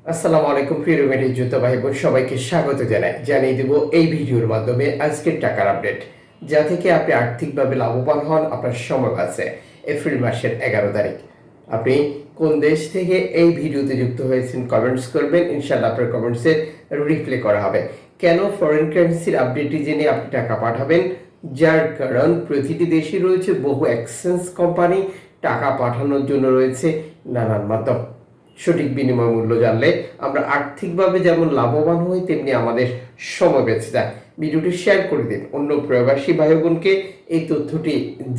আসসালামু আলাইকুম প্রিয় রেমিডি যোদ্ধা ভাই বোন সবাইকে স্বাগত জানিয়ে দেব এই ভিডিওর মাধ্যমে আজকের টাকার আপডেট, যা থেকে আপনি আর্থিকভাবে লাভবান হন। আপনার সময় আছে এপ্রিল মাসের 11 তারিখ। আপনি কোন দেশ থেকে এই ভিডিওতে যুক্ত হয়েছেন কমেন্টস করবেন, ইনশাআল্লাহ আপনার কমেন্টসের রিপ্লাই করা হবে। কেন ফরেন কারেন্সির আপডেটটি জেনে আপনি টাকা পাঠাবেন, যার কারণ প্রতিটি দেশে রয়েছে বহু এক্সচেঞ্জ কোম্পানি, টাকা পাঠানোর জন্য রয়েছে নানান মাধ্যম। সঠিক বিনিময় মূল্য জানলে আমরা আর্থিকভাবে যেমন লাভবান হই, তেমনি আমাদের সময় বেঁচে যায়। ভিডিওটি শেয়ার করে দিন অন্য প্রবাসী ভাই বোনকে এই তথ্যটি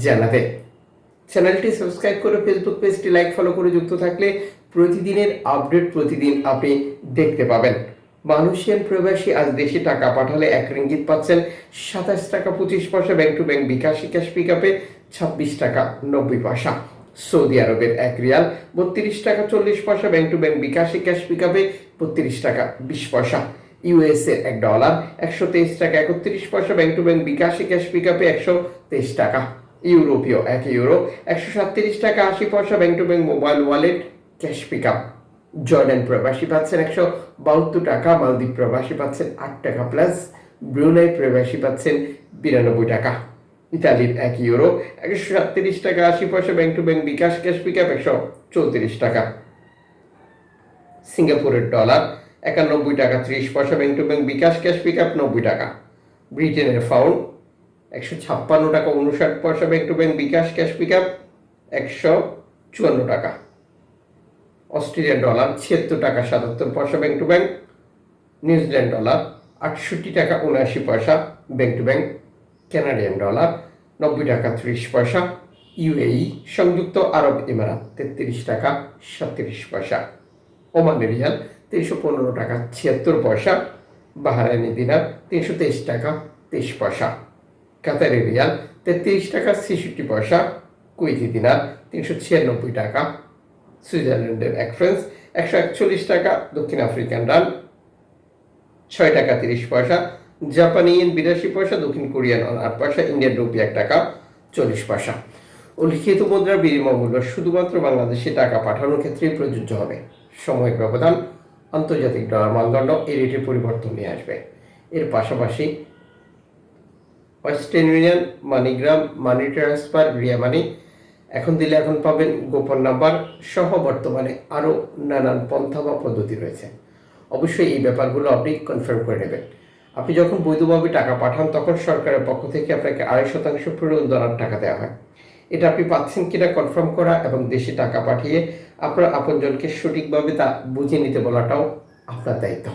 জানাতে। চ্যানেলটি সাবস্ক্রাইব করে ফেসবুক পেজটি লাইক ফলো করে যুক্ত থাকলে প্রতিদিনের আপডেট প্রতিদিন আপনি দেখতে পাবেন। মালয়েশিয়ান প্রবাসী আজ দেশে টাকা পাঠালে 1 রিঙ্গিত পাচ্ছেন 27 টাকা 25 পয়সা, ব্যাংক টু ব্যাংক বিকাশী ক্যাশ পিকআপে 26 টাকা 90 পয়সা। সৌদি আরবের 1 রিয়াল 32 টাকা 40 পয়সা, ব্যাংক টু ব্যাংক বিকাশী ক্যাশ পিকআপে 32 টাকা 20 পয়সা। ইউএস এর $1 123 টাকা 31 পয়সা, ব্যাংক টু ব্যাংক বিকাশী ক্যাশ পিকআপে 123 টাকা। ইউরোপীয় 1 ইউরো 137 টাকা 80 পয়সা, bank to bank mobile wallet cash pickup. Jordan প্রবাসী পাচ্ছেন 172 টাকা, মালদ্বীপ প্রবাসী পাচ্ছেন 8 টাকা প্লাস, ব্রুনাই প্রবাসী পাচ্ছেন 92 টাকা। ইতালির 1 ইউরো 137 টাকা 80 পয়সা, bank to bank bKash cash pickup 134 টাকা। সিঙ্গাপুরের ডলার 91 টাকা 30 পয়সা, bank to bank bKash cash pickup 90 টাকা। ব্রিটেনের পাউন্ড 156 টাকা 59 পয়সা, bank to bank bKash cash pickup 154 টাকা। অস্ট্রেলিয়ান ডলার 76 টাকা 77 পয়সা, bank to bank. New Zealand dollar 68 টাকা 79 পয়সা, bank to bank. Canadian dollar 90 টাকা 30 পয়সা। ইউএই সংযুক্ত আরব ইমারাত 33 টাকা 37 পয়সা। ওমানের রিয়াল 315 টাকা 76 পয়সা। বাহরাইনি দিনার 323 টাকা 23 পয়সা। কাতারি রিয়াল 33 টাকা 66 পয়সা। কুয়েতি দিনার 396 টাকা। সুইজারল্যান্ডের 1 ফ্রান্স 141 টাকা। দক্ষিণ আফ্রিকান রান 6 টাকা 30 পয়সা। জাপানি ইয়েন 82 পয়সা। দক্ষিণ কোরিয়ান ওয়ান 8 পয়সা। ইন্ডিয়ান রুপি 1 টাকা 40 পয়সা। উল্লিখিত মুদ্রার বিনিময় মূল্য শুধুমাত্র বাংলাদেশে টাকা পাঠানোর ক্ষেত্রে প্রযোজ্য হবে। সময় ব্যবধান আন্তর্জাতিক ডলার মানদণ্ড এই রেটের পরিবর্তন নিয়ে আসবে। এর পাশাপাশি western union, MoneyGram, money transfer, Ria money এখন দিলে এখন পাবেন গোপন নাম্বার সহ বর্তমানে আরও নানান পন্থা বা পদ্ধতি রয়েছে। অবশ্যই এই ব্যাপারগুলো আপনি কনফার্ম করে নেবেন। আপনি যখন বৈধভাবে টাকা পাঠান তখন সরকারের পক্ষ থেকে আপনাকে 2.5% প্রণোদনার টাকা দেওয়া হয়। এটা আপনি পাচ্ছেন কিনা কনফার্ম করা এবং দেশে টাকা পাঠিয়ে আপনার আপনজনকে সঠিকভাবে তা বুঝে নিতে বলাটাও আপনার দায়িত্ব।